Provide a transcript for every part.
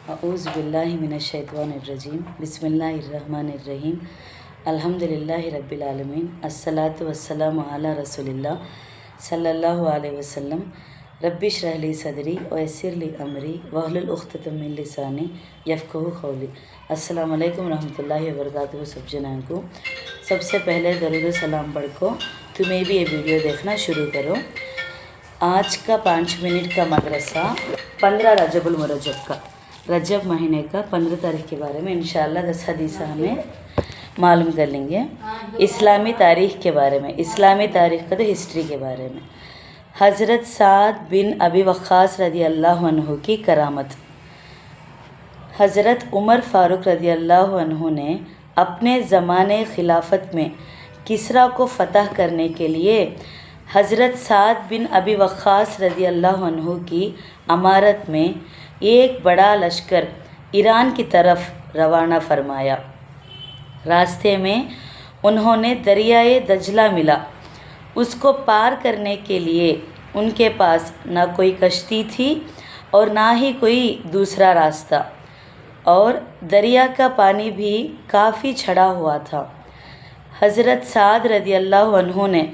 अऊज़ु बिल्लाहि मिनश्शैतानिर्रजीम बिस्मिल्लाहिर्रहमानिर्रहीम अल्हम्दुलिल्लाहि रब्बिल आलमीन अस्सलातु वस्सलामु अला रसूलिल्लाह सल्लल्लाहु अलैहि वसल्लम रब्बि इश्रह ली सदरी व यस्सिर ली अमरी वहलुल उक़्दतम मिन लिसानी यफ़क़हू क़ौली। अस्सलामु अलैकुम रहमतुल्लाहि व बरकातुहू। सब जनां को सबसे पहले दरूद सलाम पढ़ को तुम्हें भी ये वीडियो देखना शुरू करो। आज का 5 मिनट का मदरसा 15 रजबुल मुरज्जब का रजब महीने का 15 तारीख के बारे में इंशाअल्लाह 10 हदीस हमें मालूम कर लेंगे। इस्लामी तारीख़ के बारे में, इस्लामी तारीख़ का तो हिस्ट्री के बारे में। हज़रत साद बिन अबी वक़्क़ास रज़ी अल्लाह अन्हु की करामत। हज़रत उमर फ़ारूक रज़ी अल्लाह अन्हु ने अपने ज़माने खिलाफत में किसरा को फ़तह करने के लिए हज़रत साद बिन अबी वक़्क़ास रज़ी अल्लाह अन्हु की अमारत में एक बड़ा लश्कर ईरान की तरफ रवाना फरमाया। रास्ते में उन्होंने दरियाए दजला मिला। उसको पार करने के लिए उनके पास ना कोई कश्ती थी और ना ही कोई दूसरा रास्ता, और दरिया का पानी भी काफ़ी छड़ा हुआ था। हज़रत साद रज़ी अल्लाह अन्हु ने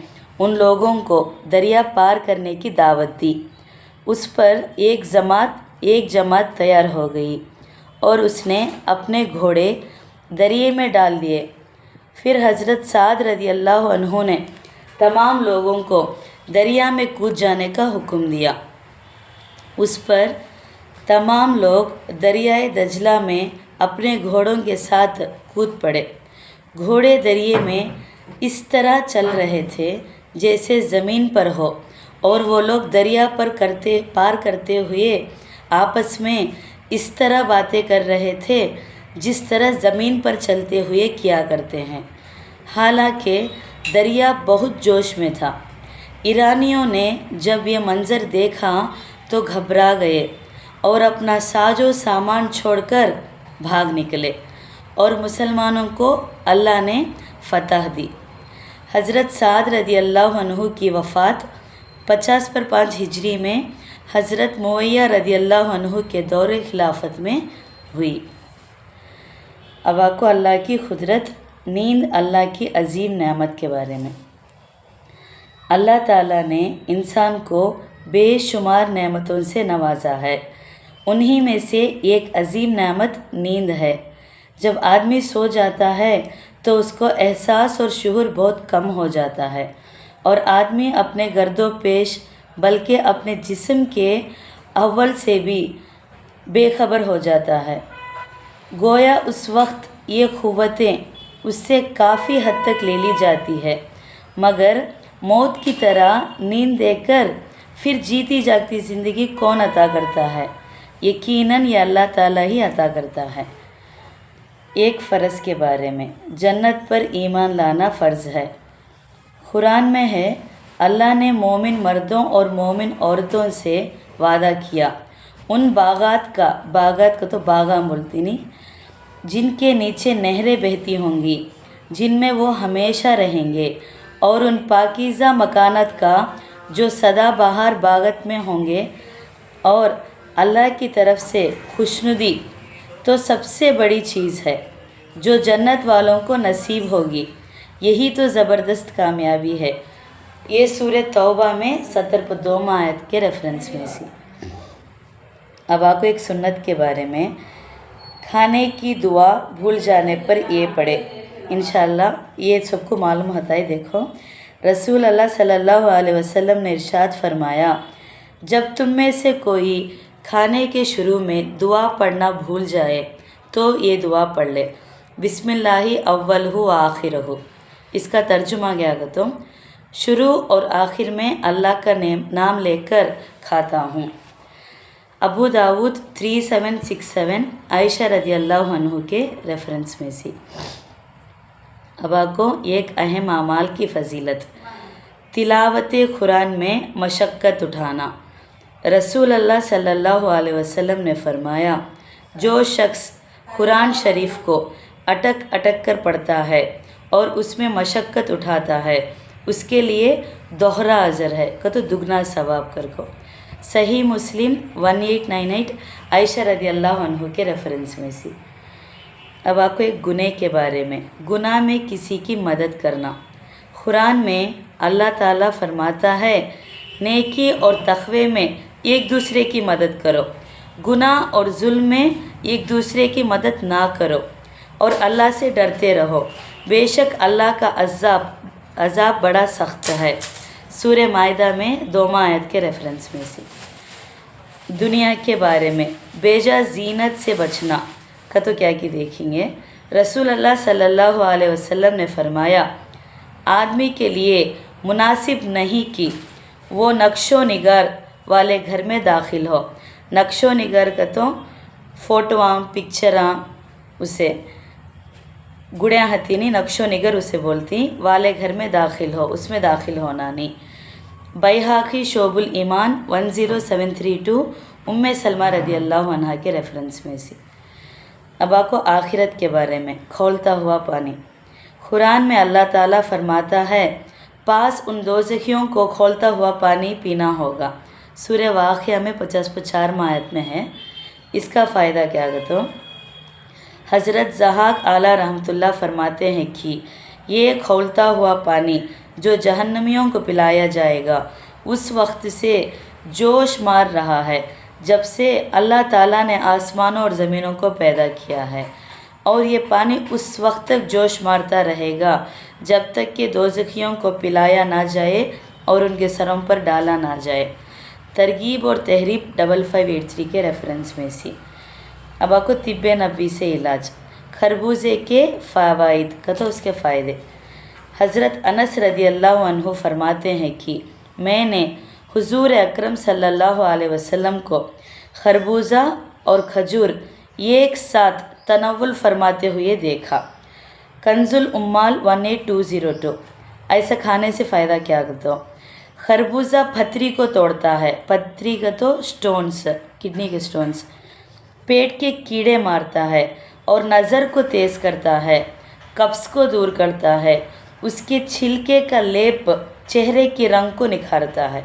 उन लोगों को दरिया पार करने की दावत दी। उस पर एक जमात तैयार हो गई और उसने अपने घोड़े दरिए में डाल दिए। फिर हज़रत साद रज़ी अल्लाह अन्हु ने तमाम लोगों को दरिया में कूद जाने का हुक्म दिया। उस पर तमाम लोग दरियाए दजला में अपने घोड़ों के साथ कूद पड़े। घोड़े दरिए में इस तरह चल रहे थे जैसे ज़मीन पर हो, और वो लोग दरिया पार करते हुए आपस में इस तरह बातें कर रहे थे जिस तरह ज़मीन पर चलते हुए किया करते हैं। हालांकि दरिया बहुत जोश में था। ईरानियों ने जब ये मंज़र देखा तो घबरा गए और अपना साजो सामान छोड़कर भाग निकले और मुसलमानों को अल्लाह ने फ़तह दी। हज़रत साद रज़ी अल्लाह अन्हु की वफ़ात 50 पर 5 हिजरी में हज़रत मुअव्विया रज़ी अल्लाह अन्हु के दौरे खिलाफत में हुई। अब आपको अल्लाह की कुदरत, नींद अल्लाह की अजीम नेमत के बारे में। अल्लाह ताला ने इंसान को बेशुमार नेमतों से नवाजा है। उन्हीं में से एक अजीम नेमत नींद है। जब आदमी सो जाता है तो उसको एहसास और शुऊर बहुत कम हो जाता है और आदमी अपने गर्दो पेश बल्कि अपने जिस्म के अव्वल से भी बेखबर हो जाता है। गोया उस वक्त ये क़ुव्वतें उससे काफ़ी हद तक ले ली जाती है, मगर मौत की तरह नींद देकर फिर जीती जागती ज़िंदगी कौन अता करता है? यकीनन ये अल्लाह ताला ही अता करता है। एक फ़र्ज़ के बारे में, जन्नत पर ईमान लाना फ़र्ज़ है। कुरान में है, अल्लाह ने मोमिन मर्दों और मोमिन औरतों से वादा किया उन बागात का तो बागा बोलती नहीं, जिनके नीचे नहरें बहती होंगी, जिनमें वो हमेशा रहेंगे, और उन पाकीज़ा मकानात का जो सदा बहार बागत में होंगे, और अल्लाह की तरफ से खुशनुदी तो सबसे बड़ी चीज़ है जो जन्नत वालों को नसीब होगी। यही तो ज़बरदस्त कामयाबी है। ये सूरह तौबा में 72 आयत के रेफरेंस में से। अब आपको एक सुन्नत के बारे में, खाने की दुआ भूल जाने पर ये पढ़े। इंशाअल्लाह ये सबको मालूम होता है। देखो, रसूल अल्लाह सल्लल्लाहु अलैहि वसल्लम ने इरशाद फरमाया, जब तुम में से कोई खाने के शुरू में दुआ पढ़ना भूल जाए तो ये दुआ पढ़ ले, बिस्मिल्लाहि अव्वलहु व आखिरहु। इसका तर्जुमा क्या कहता हूँ, शुरू और आखिर में अल्लाह का नाम लेकर खाता हूँ। अबू दाऊद 3767 आयशा रज़ी अल्लाह अन्हु के रेफरेंस में से। अब आपको एक अहम अमाल की फ़जीलत, तिलावत कुरान में मशक्क़त उठाना। रसूल अल्लाह सल्लल्लाहु अलैहि वसल्लम ने फरमाया, जो शख्स कुरान शरीफ को अटक कर पढ़ता है और उसमें मशक्क़त उठाता है, उसके लिए दोहरा अजर है, तो दुगना सवाब कर को। सही मुस्लिम 1898 आयशा रदी अल्लाह अन्हु के रेफरेंस में से। अब आपको एक गुनाह के बारे में, गुनाह में किसी की मदद करना। कुरान में अल्लाह ताला फरमाता है नेकी और तक़वे में एक दूसरे की मदद करो, गुनाह और जुल्म में एक दूसरे की मदद ना करो और अल्लाह से डरते रहो, बेशक अल्लाह का अज़ाब बड़ा सख्त है। सूरह माइदा में 2 आयत के रेफरेंस में से। दुनिया के बारे में बेजा जीनत से बचना का तो क्या कि देखेंगे। रसूल अल्लाह सल्लल्लाहु अलैहि वसल्लम ने फरमाया आदमी के लिए मुनासिब नहीं कि वो नक्शो निगार वाले घर में दाखिल हो। नक्शो निगार का तो फोटोआं पिक्चरां उसे गुड़िया हती नहीं, नक्शो निगर उसे बोलती, वाले घर में दाखिल हो, उसमें दाखिल होना नहीं। बैहाकी शोबुल ईमान 10732 उम्मे सलमा रदी अल्लाह अन्हा के रेफरेंस में से। अब आपको आखिरत के बारे में, खौलता हुआ पानी। कुरान में अल्लाह ताला फरमाता है पास उन दोज़खियों को खौलता हुआ पानी पीना होगा। सूरह वाक़िया में 50-50 आयत में है। इसका फ़ायदा क्या है तो हज़रत ज़हाक आला रहमतुल्लाह फरमाते हैं कि ये खौलता हुआ पानी जो जहन्नमियों को पिलाया जाएगा उस वक्त से जोश मार रहा है जब से अल्लाह ताला ने आसमानों और ज़मीनों को पैदा किया है, और ये पानी उस वक्त तक जोश मारता रहेगा जब तक कि दोज़खियों को पिलाया ना जाए और उनके सरों पर डाला ना जाए। तरगीब और तहरीब 5583 के रेफरेंस में से। अब आपको तिब्बे नबी से इलाज। खरबूजे के फ़वाइद का तो उसके फ़ायदे। हज़रत अनस रदी अल्लाह अन्हु फरमाते हैं कि मैंने हुज़ूर अकरम सल्लल्लाहु अलैहि वसल्लम को खरबूजा और खजूर एक साथ तनव्वुल फरमाते हुए देखा। कंजुल उम्माल 18202। ऐसा खाने से फ़ायदा क्या करता हो। खरबूजा पथरी को तोड़ता है, पथरी का तो स्टोन्स, किडनी के स्टोन्स, पेट के कीड़े मारता है और नज़र को तेज़ करता है, कब्ज़ को दूर करता है, उसके छिलके का लेप चेहरे के रंग को निखारता है।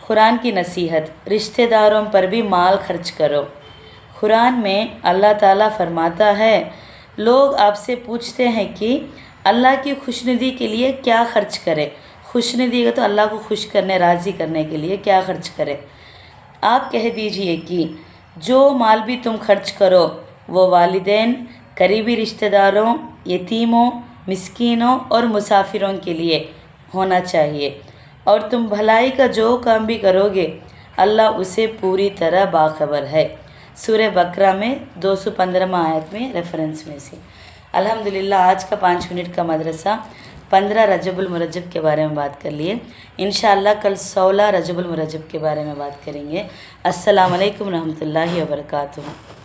कुरान की नसीहत, रिश्तेदारों पर भी माल खर्च करो। कुरान में अल्लाह ताला फरमाता है लोग आपसे पूछते हैं कि अल्लाह की खुशनुदी के लिए क्या खर्च करें। खुशनुदी का तो अल्लाह को खुश करने, राज़ी करने के लिए क्या खर्च करें। आप कह दीजिए कि जो माल भी तुम खर्च करो वो वालिदैन, करीबी रिश्तेदारों, यतीमों, मिस्कीनों और मुसाफिरों के लिए होना चाहिए, और तुम भलाई का जो काम भी करोगे अल्लाह उसे पूरी तरह बाखबर है। सूरह बकरा में 215 आयत में रेफरेंस में से। अल्हम्दुलिल्लाह आज का 5 मिनट का मदरसा 15 रजबुल मुरज्जब के बारे में बात कर लिए। इंशाअल्लाह कल 16 रजबुल मुरज्जब के बारे में बात करेंगे। अस्सलाम वालेकुम रहमतुल्लाहि व बरकातुहू।